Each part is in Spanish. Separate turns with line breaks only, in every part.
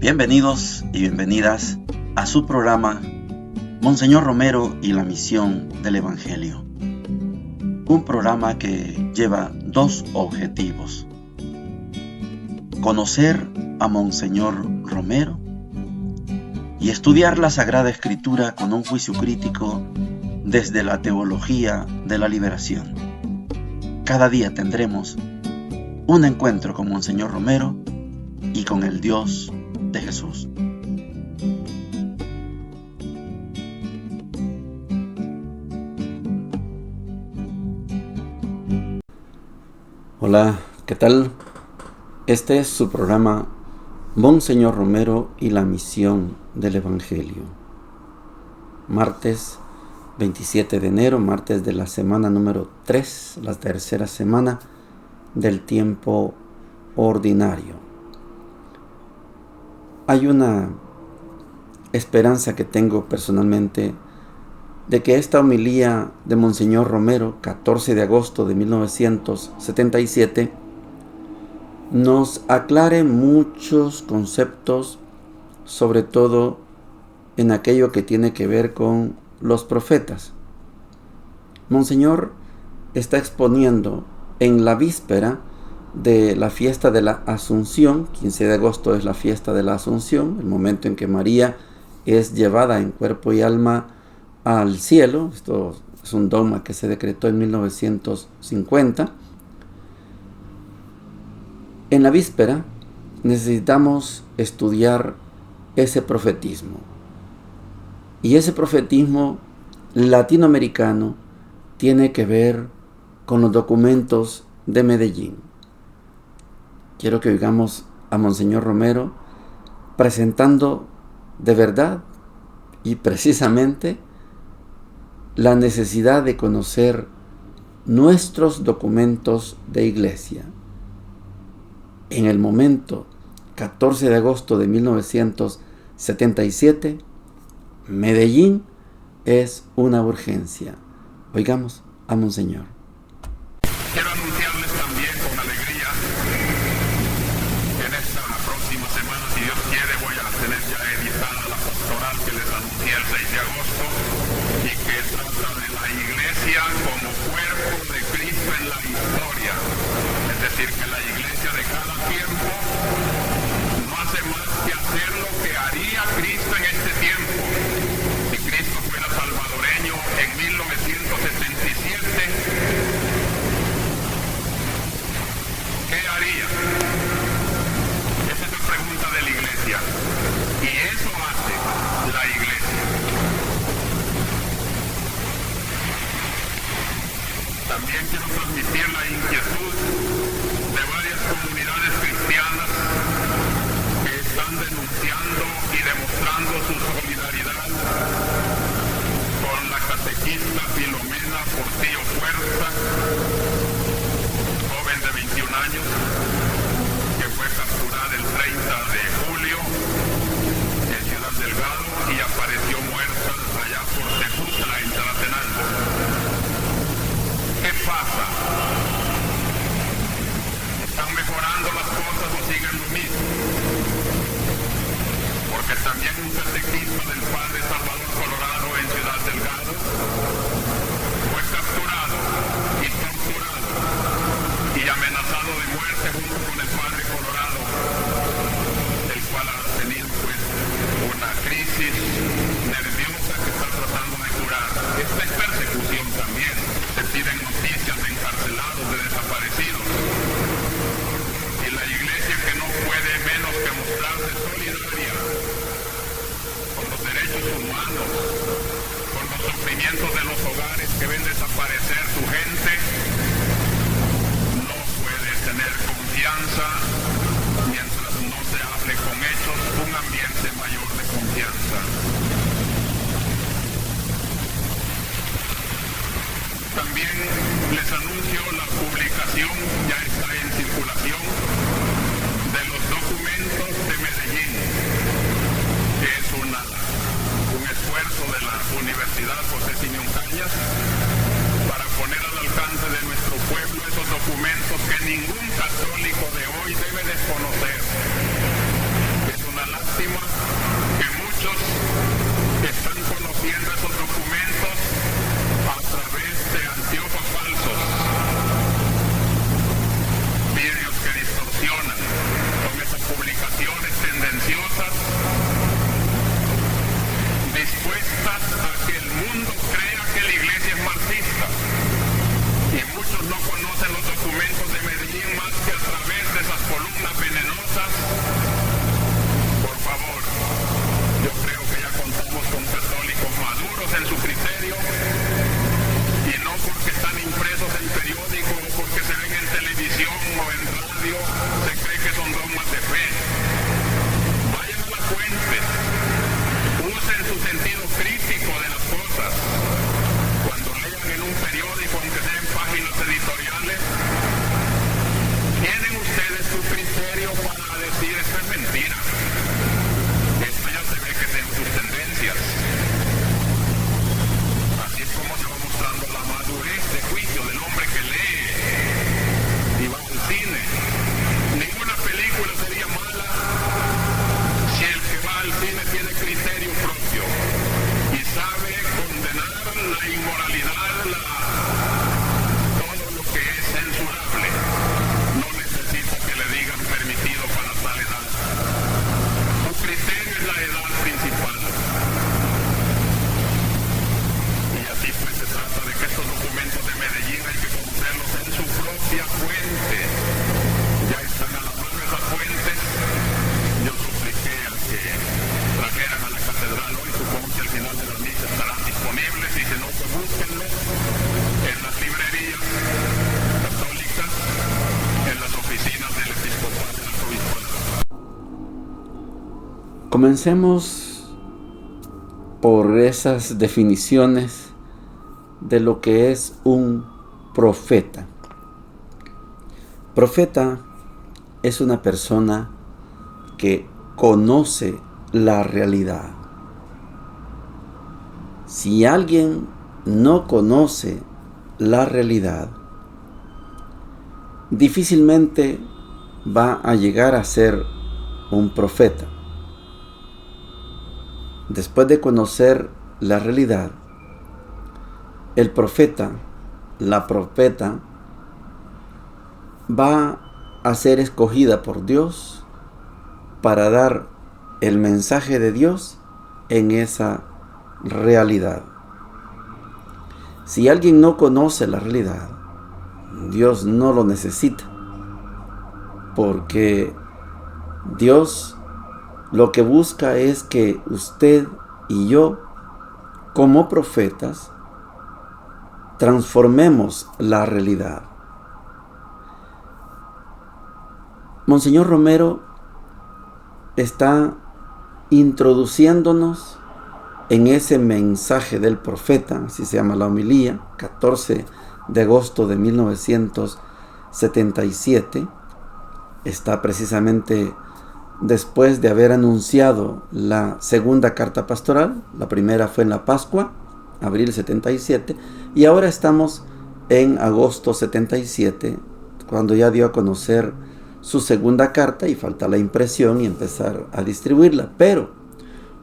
Bienvenidos y bienvenidas a su programa Monseñor Romero y la misión del Evangelio. Un programa que lleva dos objetivos: conocer a Monseñor Romero y estudiar la Sagrada Escritura con un juicio crítico desde la teología de la liberación. Cada día tendremos un encuentro con Monseñor Romero y con el Dios de Jesús. Hola, ¿qué tal? Este es su programa Monseñor Romero y la misión del Evangelio. Martes 27 de enero, martes de la semana número 3, la tercera semana del tiempo ordinario. Hay una esperanza que tengo personalmente de que esta homilía de Monseñor Romero, 14 de agosto de 1977, nos aclare muchos conceptos, sobre todo en aquello que tiene que ver con los profetas. Monseñor está exponiendo en la víspera de la fiesta de la Asunción. 15 de agosto es la fiesta de la Asunción, el momento en que María es llevada en cuerpo y alma al cielo. Esto es un dogma que se decretó en 1950. En la víspera necesitamos estudiar ese profetismo. Y ese profetismo latinoamericano tiene que ver con los documentos de Medellín. Quiero que oigamos a Monseñor Romero presentando de verdad y precisamente la necesidad de conocer nuestros documentos de iglesia. En el momento 14 de agosto de 1977, Medellín es una urgencia. Oigamos a Monseñor.
Quiero anunciarles también con alegría que en esta próxima semana, si Dios quiere, voy a tener ya editada la pastoral que les anuncié el 6 de agosto y que trata de la iglesia como cuerpo de Cristo en la historia. Es decir, que la iglesia de cada tiempo no hace más que hacer lo que haría Cristo en este tiempo. Si Cristo fuera salvadoreño en 1977, ¿qué haría? Esa es la pregunta de la iglesia. Y eso hace la iglesia. También quiero transmitir la inquietud de varias comunidades cristianas que están denunciando y demostrando su solidaridad con la catequista Filomena Portillo Fuerza, joven de 21 años, que fue capturada el 30 de julio en Ciudad Delgado y apareció muerta allá por Tejutla, en Chalatenango. ¿Qué pasa? ¿Están mejorando las cosas o siguen lo mismo? Porque también un catequista del padre Salvador Colorado en Ciudad Delgado fue capturado y torturado y amenazado de muerte junto con el padre Colorado, el cual ha tenido pues una crisis nerviosa que está tratando de curar. Esta es persecución también. Se piden noticias de encarcelados, de desaparecidos. Y la iglesia, que no puede menos que mostrarse solidaria con los derechos humanos, con los sufrimientos de los hogares que ven desaparecer su gente, no puede tener confianza mientras no se hable con hechos un ambiente mayor de confianza. También les anuncio la publicación, ya está en circulación, de los documentos de Medellín, que es un esfuerzo de la Universidad José Simeón Cañas para poner al alcance
Comencemos por esas definiciones de lo que es un profeta. Profeta es una persona que conoce la realidad. Si alguien no conoce la realidad, difícilmente va a llegar a ser un profeta. Después de conocer la realidad, el profeta, la profeta, va a ser escogida por Dios para dar el mensaje de Dios en esa realidad. Si alguien no conoce la realidad, Dios no lo necesita, porque Dios lo que busca es que usted y yo, como profetas, transformemos la realidad. Monseñor Romero está introduciéndonos en ese mensaje del profeta, así se llama la homilía, 14 de agosto de 1977. Está precisamente después de haber anunciado la segunda carta pastoral. La primera fue en la Pascua, abril 77, y ahora estamos en agosto 77, cuando ya dio a conocer su segunda carta y falta la impresión y empezar a distribuirla. Pero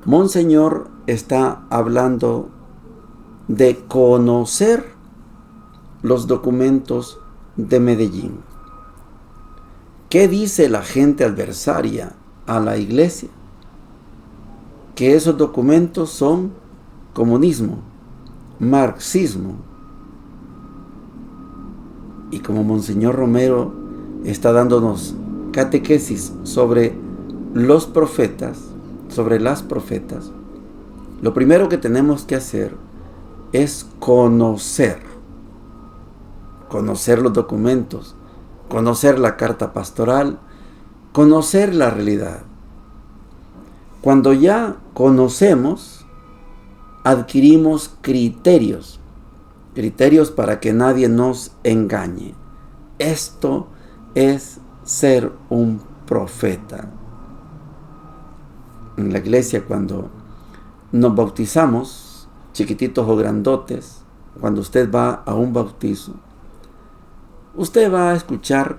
Monseñor está hablando de conocer los documentos de Medellín. ¿Qué dice la gente adversaria a la iglesia? Que esos documentos son comunismo, marxismo. Y como Monseñor Romero está dándonos catequesis sobre los profetas, sobre las profetas, lo primero que tenemos que hacer es conocer los documentos, conocer la carta pastoral, conocer la realidad. Cuando ya conocemos, adquirimos criterios para que nadie nos engañe. Esto es ser un profeta. En la iglesia, cuando nos bautizamos, chiquititos o grandotes, cuando usted va a un bautizo, usted va a escuchar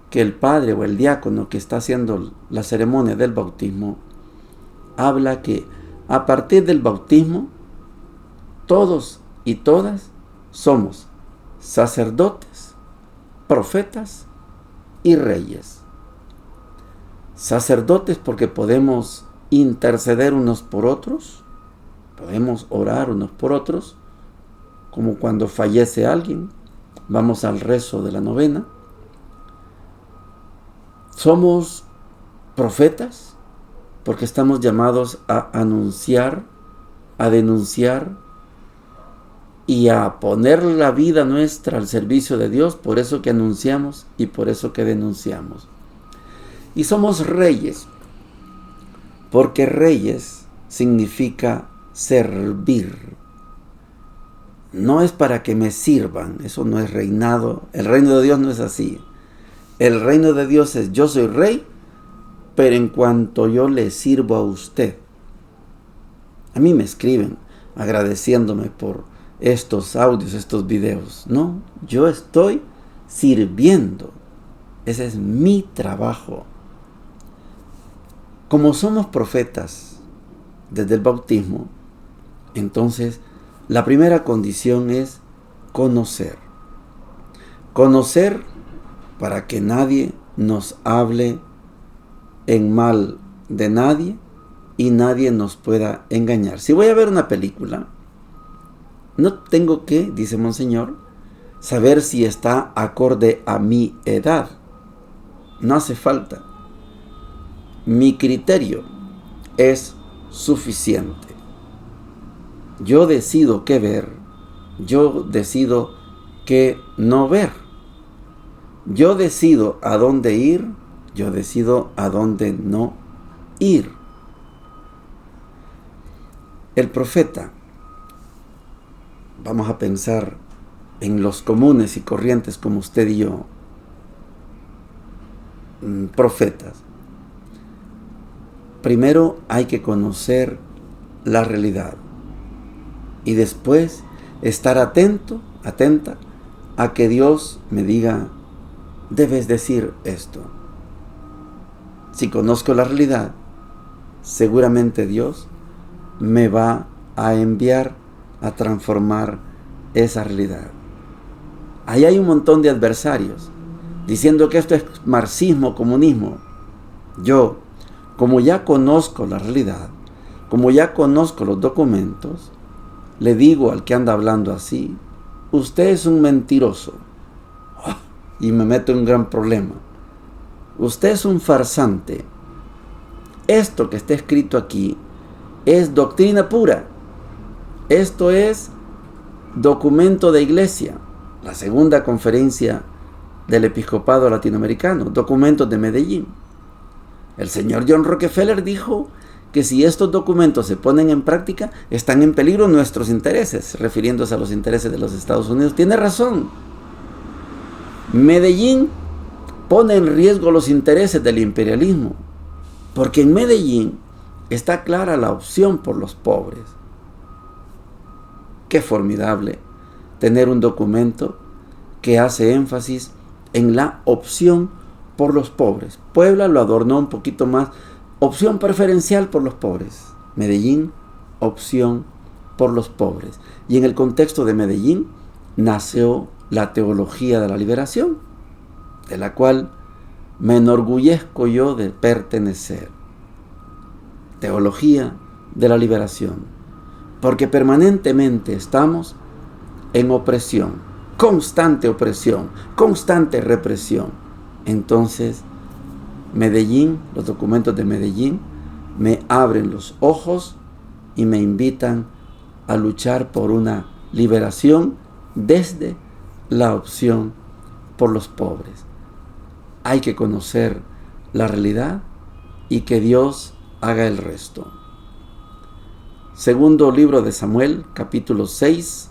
que el padre o el diácono que está haciendo la ceremonia del bautismo habla que a partir del bautismo todos y todas somos sacerdotes, profetas y reyes. Sacerdotes porque podemos interceder unos por otros, podemos orar unos por otros, como cuando fallece alguien, vamos al rezo de la novena. Somos profetas porque estamos llamados a anunciar, a denunciar y a poner la vida nuestra al servicio de Dios, por eso que anunciamos y por eso que denunciamos. Y somos reyes, porque reyes significa servir. No es para que me sirvan, eso no es reinado. El reino de Dios no es así. El reino de Dios es: yo soy rey, pero en cuanto yo le sirvo a usted. A mí me escriben agradeciéndome por estos audios, estos videos. No, yo estoy sirviendo. Ese es mi trabajo. Como somos profetas desde el bautismo, entonces la primera condición es conocer. Conocer para que nadie nos hable en mal de nadie y nadie nos pueda engañar. Si voy a ver una película, no tengo que, dice Monseñor, saber si está acorde a mi edad. No hace falta. Mi criterio es suficiente. Yo decido qué ver, yo decido qué no ver. Yo decido a dónde ir, yo decido a dónde no ir. El profeta, vamos a pensar en los comunes y corrientes como usted y yo, profetas. Primero hay que conocer la realidad y después estar atenta a que Dios me diga, debes decir esto. Si conozco la realidad, seguramente Dios me va a enviar a transformar esa realidad. Ahí hay un montón de adversarios diciendo que esto es marxismo, comunismo. Yo, como ya conozco la realidad, como ya conozco los documentos, le digo al que anda hablando así, usted es un mentiroso. Y me meto en un gran problema. Usted es un farsante. Esto que está escrito aquí es doctrina pura. Esto es documento de iglesia. La segunda conferencia del episcopado latinoamericano, documentos de Medellín. El señor John Rockefeller dijo que si estos documentos se ponen en práctica, están en peligro nuestros intereses, refiriéndose a los intereses de los Estados Unidos. Tiene razón. Medellín pone en riesgo los intereses del imperialismo, porque en Medellín está clara la opción por los pobres. Qué formidable tener un documento que hace énfasis en la opción por los pobres. Puebla lo adornó un poquito más. Opción preferencial por los pobres. Medellín, opción por los pobres. Y en el contexto de Medellín nació la teología de la liberación, de la cual me enorgullezco yo de pertenecer. Teología de la liberación. Porque permanentemente estamos en opresión, constante represión. Entonces, Medellín, los documentos de Medellín, me abren los ojos y me invitan a luchar por una liberación desde la opción por los pobres. Hay que conocer la realidad y que Dios haga el resto. Segundo libro de Samuel, capítulo 6,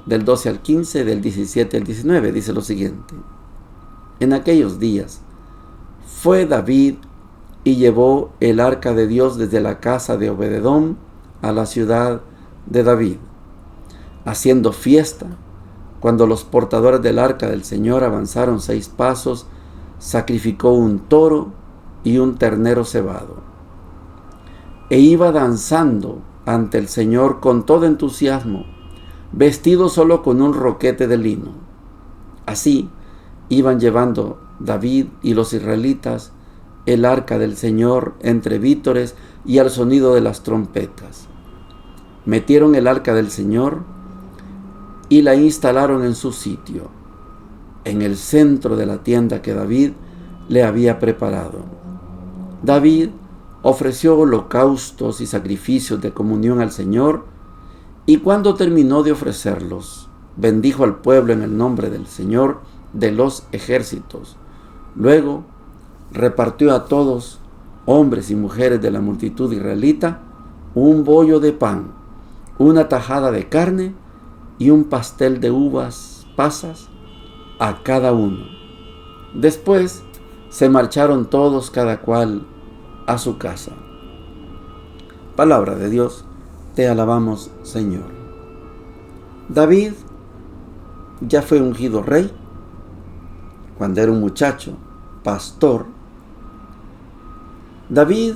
del 12 al 15, del 17 al 19, dice lo siguiente. En aquellos días fue David y llevó el arca de Dios desde la casa de Obededom a la ciudad de David, haciendo fiesta. Cuando los portadores del arca del Señor avanzaron 6 pasos, sacrificó un toro y un ternero cebado. E iba danzando ante el Señor con todo entusiasmo, vestido solo con un roquete de lino. Así iban llevando David y los israelitas el arca del Señor entre vítores y al sonido de las trompetas. Metieron el arca del Señor y la instalaron en su sitio, en el centro de la tienda que David le había preparado. David ofreció holocaustos y sacrificios de comunión al Señor, y cuando terminó de ofrecerlos, bendijo al pueblo en el nombre del Señor de los ejércitos. Luego repartió a todos, hombres y mujeres de la multitud israelita, un bollo de pan, una tajada de carne y un pastel de uvas pasas a cada uno. Después se marcharon todos, cada cual a su casa. Palabra de Dios, te alabamos, Señor. David ya fue ungido rey cuando era un muchacho, pastor. David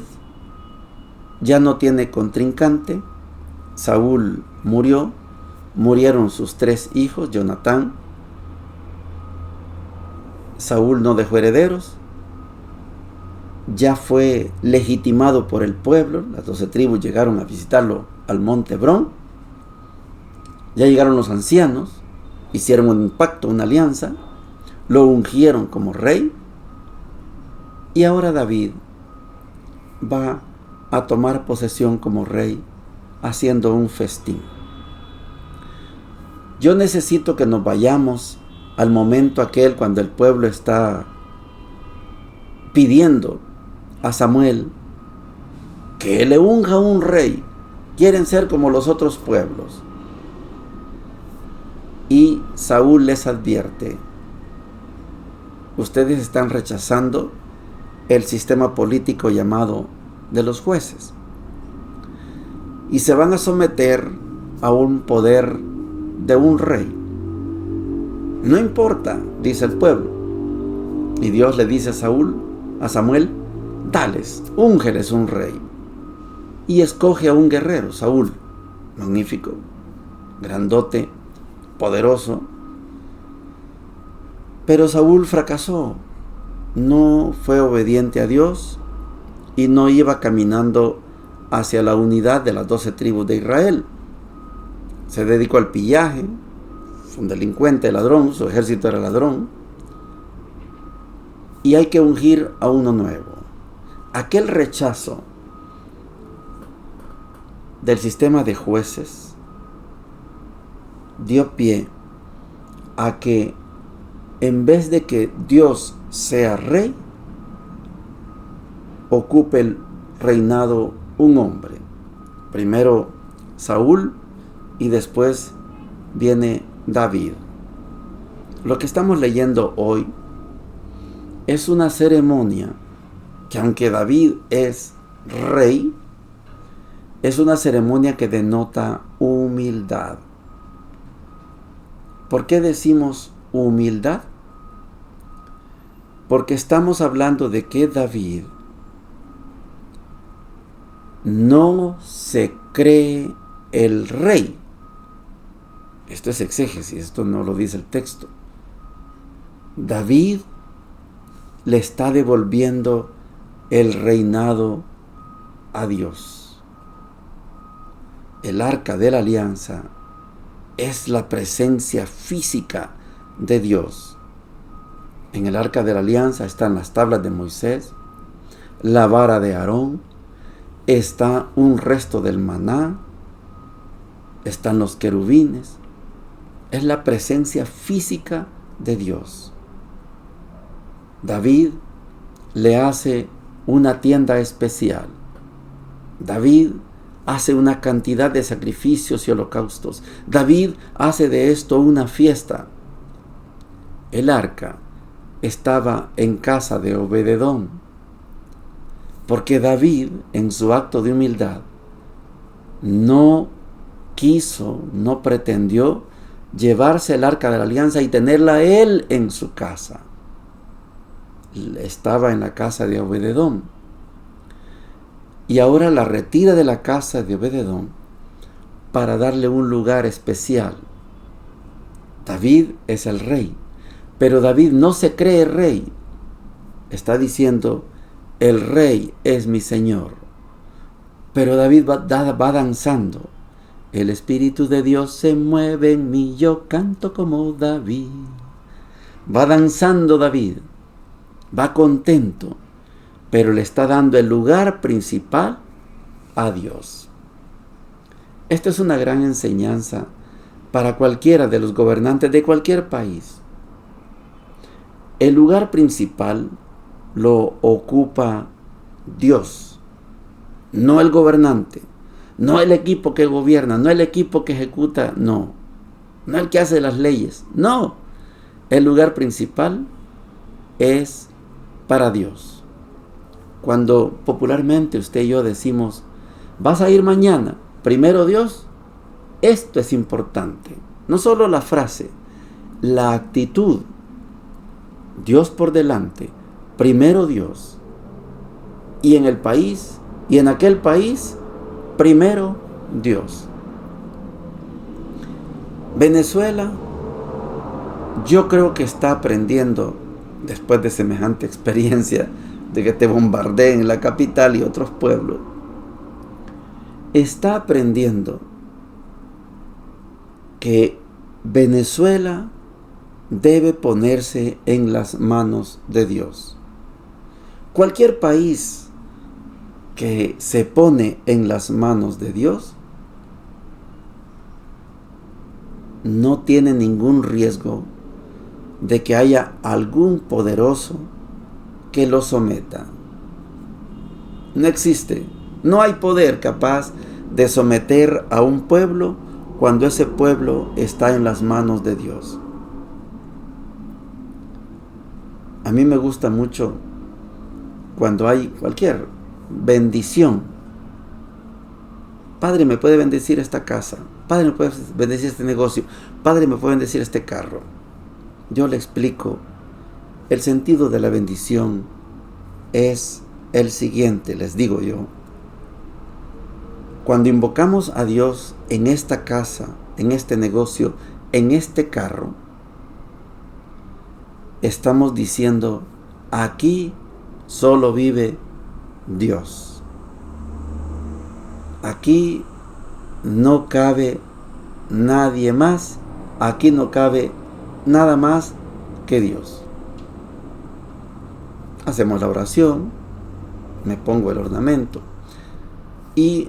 ya no tiene contrincante. Saúl murió, murieron sus 3 hijos, Jonatán. Saúl no dejó herederos. Ya fue legitimado por el pueblo. Las 12 tribus llegaron a visitarlo al monte Hebrón. Ya llegaron los ancianos, hicieron un pacto, una alianza, lo ungieron como rey, y ahora David va a tomar posesión como rey, haciendo un festín. Yo necesito que nos vayamos al momento aquel cuando el pueblo está pidiendo a Samuel que le unja un rey, quieren ser como los otros pueblos. Y Saúl les advierte: ustedes están rechazando el sistema político llamado de los jueces y se van a someter a un poder de un rey. No importa, dice el pueblo. Y Dios le dice a Samuel, dales, úngeles un rey. Y escoge a un guerrero, Saúl, magnífico, grandote, poderoso. Pero Saúl fracasó, no fue obediente a Dios y no iba caminando hacia la unidad de las 12 tribus de Israel. Se dedicó al pillaje, fue un delincuente, ladrón, su ejército era ladrón. Y hay que ungir a uno nuevo. Aquel rechazo del sistema de jueces dio pie a que en vez de que Dios sea rey, ocupe el reinado un hombre. Primero Saúl y después viene David. Lo que estamos leyendo hoy es una ceremonia que, aunque David es rey, es una ceremonia que denota humildad. ¿Por qué decimos humildad? Porque estamos hablando de que David no se cree el rey. Esto es exégesis, esto no lo dice el texto. David le está devolviendo el reinado a Dios. El arca de la alianza es la presencia física de Dios. En el arca de la alianza están las tablas de Moisés, la vara de Aarón, está un resto del maná, están los querubines. Es la presencia física de Dios. David le hace una tienda especial. David hace una cantidad de sacrificios y holocaustos. David hace de esto una fiesta. El arca estaba en casa de Obed-edom, porque David, en su acto de humildad, no pretendió llevarse el arca de la alianza y tenerla él en su casa. Estaba en la casa de Obed-edom. Y ahora la retira de la casa de Obed-edom para darle un lugar especial. David es el rey, pero David no se cree rey. Está diciendo, el rey es mi Señor. Pero David va danzando. El Espíritu de Dios se mueve en mí, yo canto como David. Va danzando David, va contento, pero le está dando el lugar principal a Dios. Esta es una gran enseñanza para cualquiera de los gobernantes de cualquier país. El lugar principal lo ocupa Dios, no el gobernante, no el equipo que gobierna, no el equipo que ejecuta, no el que hace las leyes, no. El lugar principal es para Dios. Cuando popularmente usted y yo decimos, vas a ir mañana, primero Dios, esto es importante. No solo la frase, la actitud. Dios por delante, primero Dios. Y en el país, y en aquel país, primero Dios. Venezuela, yo creo que está aprendiendo, después de semejante experiencia, de que te bombardeen la capital y otros pueblos, está aprendiendo que Venezuela debe ponerse en las manos de Dios. Cualquier país que se pone en las manos de Dios no tiene ningún riesgo de que haya algún poderoso que lo someta. No existe, no hay poder capaz de someter a un pueblo cuando ese pueblo está en las manos de Dios. A mí me gusta mucho cuando hay cualquier bendición. Padre, ¿me puede bendecir esta casa? Padre, ¿me puede bendecir este negocio? Padre, ¿me puede bendecir este carro? Yo le explico. El sentido de la bendición es el siguiente, les digo yo. Cuando invocamos a Dios en esta casa, en este negocio, en este carro, estamos diciendo, aquí solo vive Dios. Aquí no cabe nadie más, aquí no cabe nada más que Dios. Hacemos la oración, me pongo el ornamento y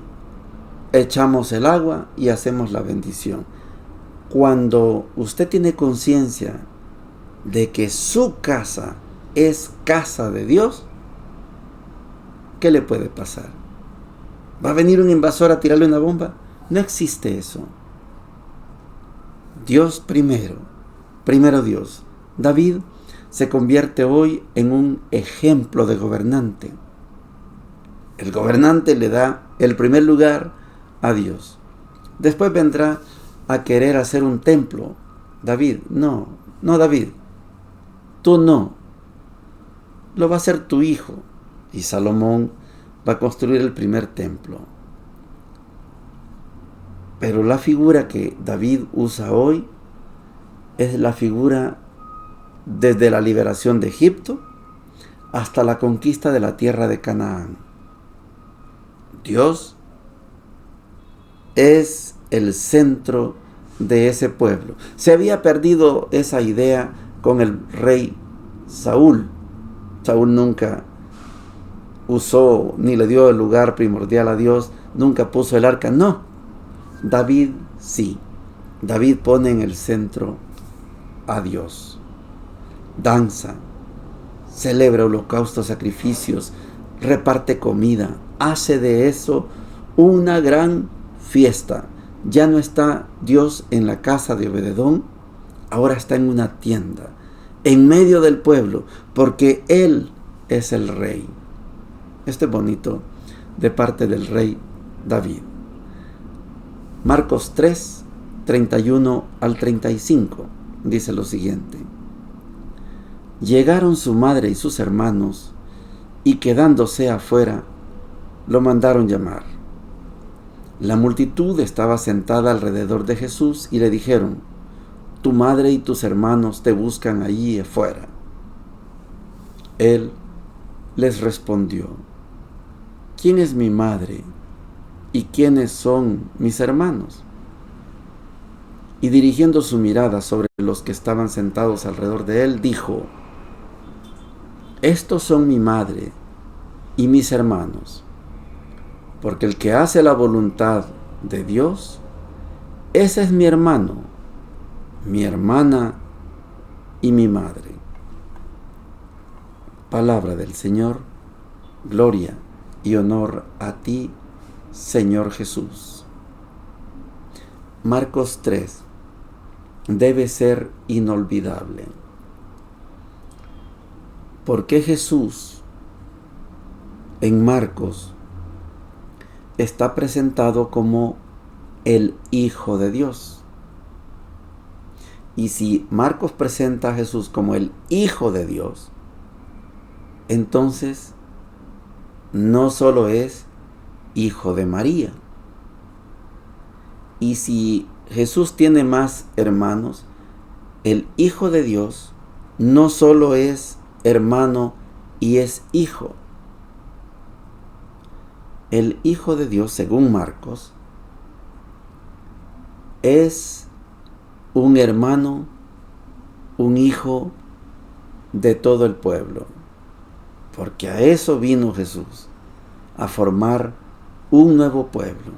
echamos el agua y hacemos la bendición. Cuando usted tiene conciencia de que su casa es casa de Dios, ¿qué le puede pasar? ¿Va a venir un invasor a tirarle una bomba? No existe eso. Dios primero Dios. David se convierte hoy en un ejemplo de gobernante. El gobernante le da el primer lugar a Dios. Después vendrá a querer hacer un templo. David, no David, tú no. Lo va a hacer tu hijo. Y Salomón va a construir el primer templo. Pero la figura que David usa hoy es la figura desde la liberación de Egipto hasta la conquista de la tierra de Canaán. Dios es el centro de ese pueblo. Se había perdido esa idea con el rey Saúl. Saúl nunca usó ni le dio el lugar primordial a Dios, nunca puso el arca. No, David sí. David pone en el centro a Dios. Danza, celebra holocaustos, sacrificios, reparte comida, hace de eso una gran fiesta. Ya no está Dios en la casa de Obededón, ahora está en una tienda, en medio del pueblo, porque Él es el rey. Esto es bonito de parte del rey David. Marcos 3, 31 al 35, dice lo siguiente. Llegaron su madre y sus hermanos, y quedándose afuera, lo mandaron llamar. La multitud estaba sentada alrededor de Jesús y le dijeron, tu madre y tus hermanos te buscan allí afuera. Él les respondió, ¿quién es mi madre y quiénes son mis hermanos? Y dirigiendo su mirada sobre los que estaban sentados alrededor de él, dijo, estos son mi madre y mis hermanos, porque el que hace la voluntad de Dios, ese es mi hermano, mi hermana y mi madre. Palabra del Señor, gloria y honor a ti, Señor Jesús. Marcos 3 debe ser inolvidable. ¿Por qué Jesús en Marcos está presentado como el Hijo de Dios? Y si Marcos presenta a Jesús como el Hijo de Dios, entonces no solo es hijo de María. Y si Jesús tiene más hermanos, el Hijo de Dios no solo es hermano y es hijo. El Hijo de Dios, según Marcos, es un hermano, un hijo de todo el pueblo. Porque a eso vino Jesús, a formar un nuevo pueblo.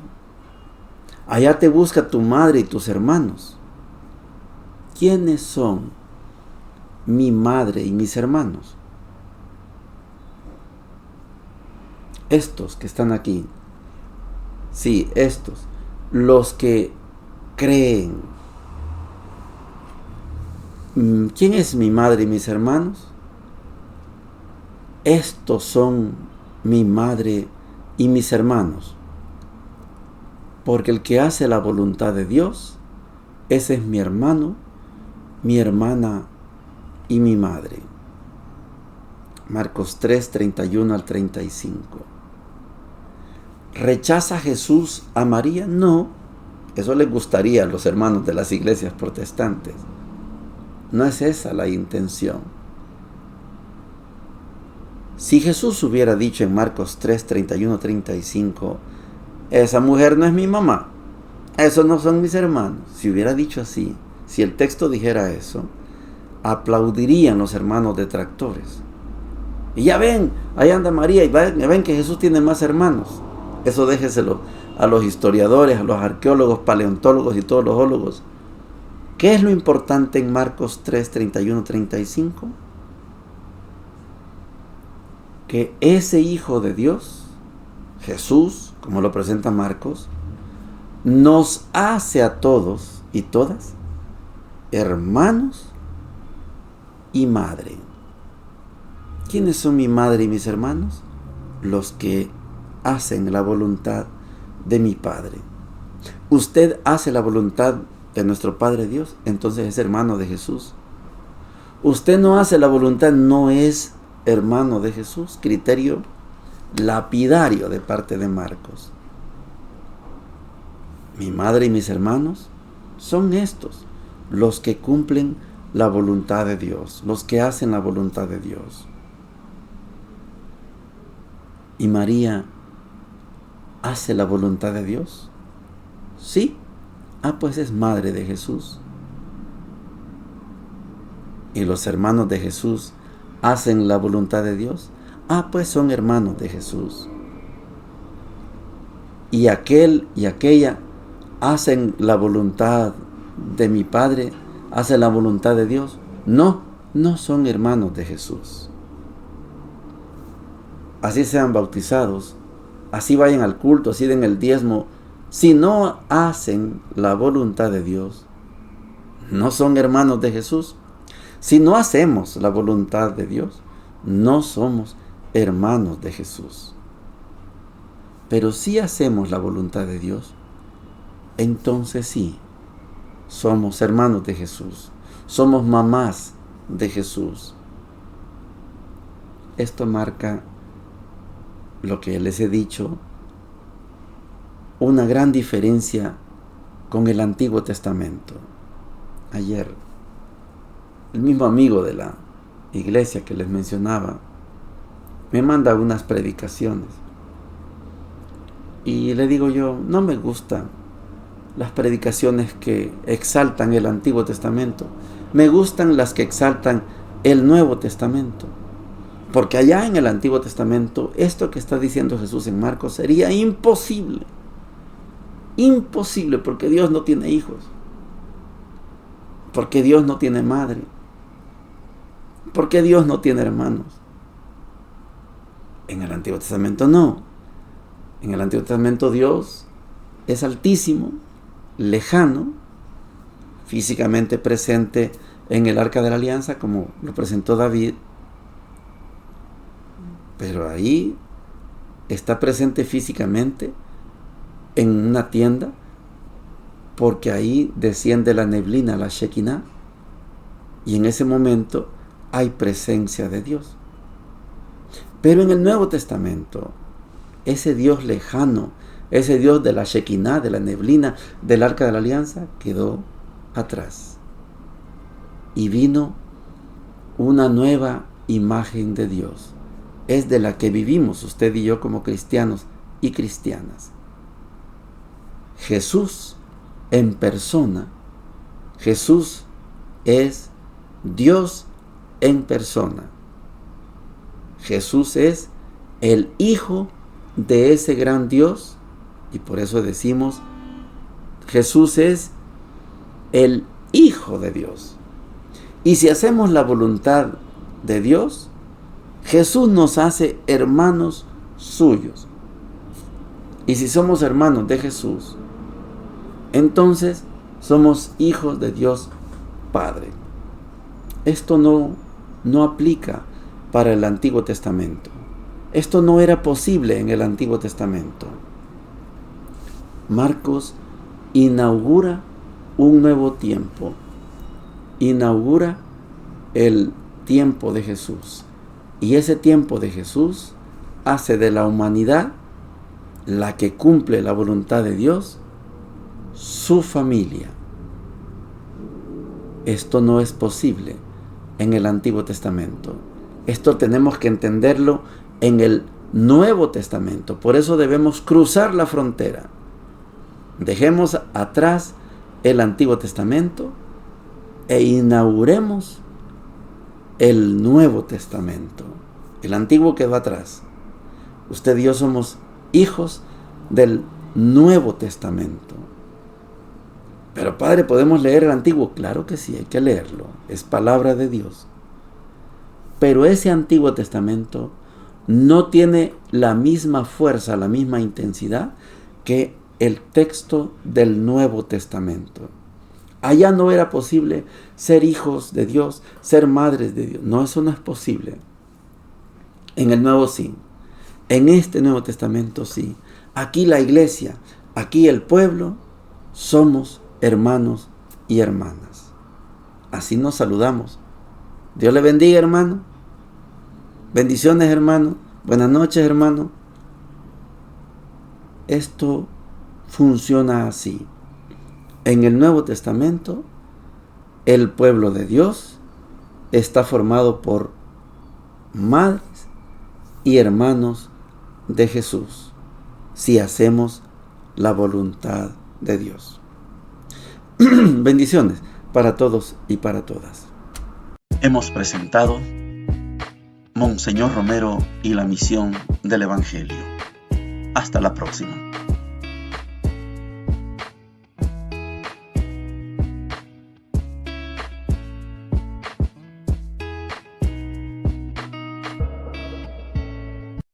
Allá te busca tu madre y tus hermanos. ¿Quiénes son mi madre y mis hermanos? Estos que están aquí Sí, estos, los que creen. ¿Quién es mi madre y mis hermanos? Estos son mi madre y mis hermanos. Porque el que hace la voluntad de Dios, ese es mi hermano, mi hermana y mi madre. Marcos 3, 31 al 35. ¿Rechaza Jesús a María? No. Eso les gustaría a los hermanos de las iglesias protestantes. No es esa la intención. Si Jesús hubiera dicho en Marcos 3, 31, 35, esa mujer no es mi mamá, esos no son mis hermanos. Si hubiera dicho así, si el texto dijera eso, aplaudirían los hermanos detractores. Y ya ven, ahí anda María, y ven que Jesús tiene más hermanos. Eso déjeselo a los historiadores, a los arqueólogos, paleontólogos y todos los ólogos. ¿Qué es lo importante en Marcos 3, 31, 35? Que ese Hijo de Dios, Jesús, como lo presenta Marcos, nos hace a todos y todas hermanos y madre. ¿Quiénes son mi madre y mis hermanos? Los que hacen la voluntad de mi Padre. Usted hace la voluntad de nuestro Padre Dios, entonces es hermano de Jesús. Usted no hace la voluntad, no es hermano de Jesús. Criterio lapidario de parte de Marcos. Mi madre y mis hermanos son estos, los que cumplen la voluntad de Dios, los que hacen la voluntad de Dios. ¿Y María hace la voluntad de Dios? Sí. Pues es madre de Jesús. ¿Y los hermanos de Jesús hacen la voluntad de Dios? Pues son hermanos de Jesús. ¿Y aquel y aquella hacen la voluntad de mi Padre? ¿Hacen la voluntad de Dios? No, no son hermanos de Jesús. Así sean bautizados, así vayan al culto, así den el diezmo. Si no hacen la voluntad de Dios, no son hermanos de Jesús. Si no hacemos la voluntad de Dios, no somos hermanos de Jesús. Pero si hacemos la voluntad de Dios, entonces sí, somos hermanos de Jesús. Somos mamás de Jesús. Esto marca lo que les he dicho, una gran diferencia con el Antiguo Testamento. Ayer, el mismo amigo de la iglesia que les mencionaba me manda unas predicaciones y le digo yo, no me gustan las predicaciones que exaltan el Antiguo Testamento, me gustan las que exaltan el Nuevo Testamento. Porque allá en el Antiguo Testamento, esto que está diciendo Jesús en Marcos sería imposible. Imposible, porque Dios no tiene hijos. Porque Dios no tiene madre. Porque Dios no tiene hermanos. En el Antiguo Testamento no. En el Antiguo Testamento Dios es altísimo, lejano, físicamente presente en el Arca de la Alianza, como lo presentó David. Pero ahí está presente físicamente en una tienda, porque ahí desciende la neblina, la Shekinah, y en ese momento hay presencia de Dios. Pero en el Nuevo Testamento, ese Dios lejano, ese Dios de la Shekinah, de la neblina, del Arca de la Alianza, quedó atrás. Y vino una nueva imagen de Dios. Es de la que vivimos usted y yo como cristianos y cristianas. Jesús en persona. Jesús es Dios en persona. Jesús es el Hijo de ese gran Dios, y por eso decimos, Jesús es el Hijo de Dios. Y si hacemos la voluntad de Dios, Jesús nos hace hermanos suyos. Y si somos hermanos de Jesús, entonces somos hijos de Dios Padre. Esto no aplica para el Antiguo Testamento. Esto no era posible en el Antiguo Testamento. Marcos inaugura un nuevo tiempo. Inaugura el tiempo de Jesús. Y ese tiempo de Jesús hace de la humanidad, la que cumple la voluntad de Dios, su familia. Esto no es posible en el Antiguo Testamento. Esto tenemos que entenderlo en el Nuevo Testamento. Por eso debemos cruzar la frontera. Dejemos atrás el Antiguo Testamento e inauguremos el Nuevo Testamento. El Antiguo quedó atrás. Usted y yo somos hijos del Nuevo Testamento. Pero Padre, ¿podemos leer el Antiguo? Claro que sí, hay que leerlo. Es palabra de Dios. Pero ese Antiguo Testamento no tiene la misma fuerza, la misma intensidad que el texto del Nuevo Testamento. Allá no era posible ser hijos de Dios, ser madres de Dios. No, eso no es posible. En el Nuevo sí. En este Nuevo Testamento sí. Aquí la iglesia, aquí el pueblo, somos hermanos y hermanas. Así nos saludamos. Dios le bendiga, hermano. Bendiciones, hermano. Buenas noches, hermano. Esto funciona así. En el Nuevo Testamento, el pueblo de Dios está formado por madres y hermanos de Jesús, si hacemos la voluntad de Dios. Bendiciones para todos y para todas. Hemos presentado Monseñor Romero y la misión del Evangelio. Hasta la próxima.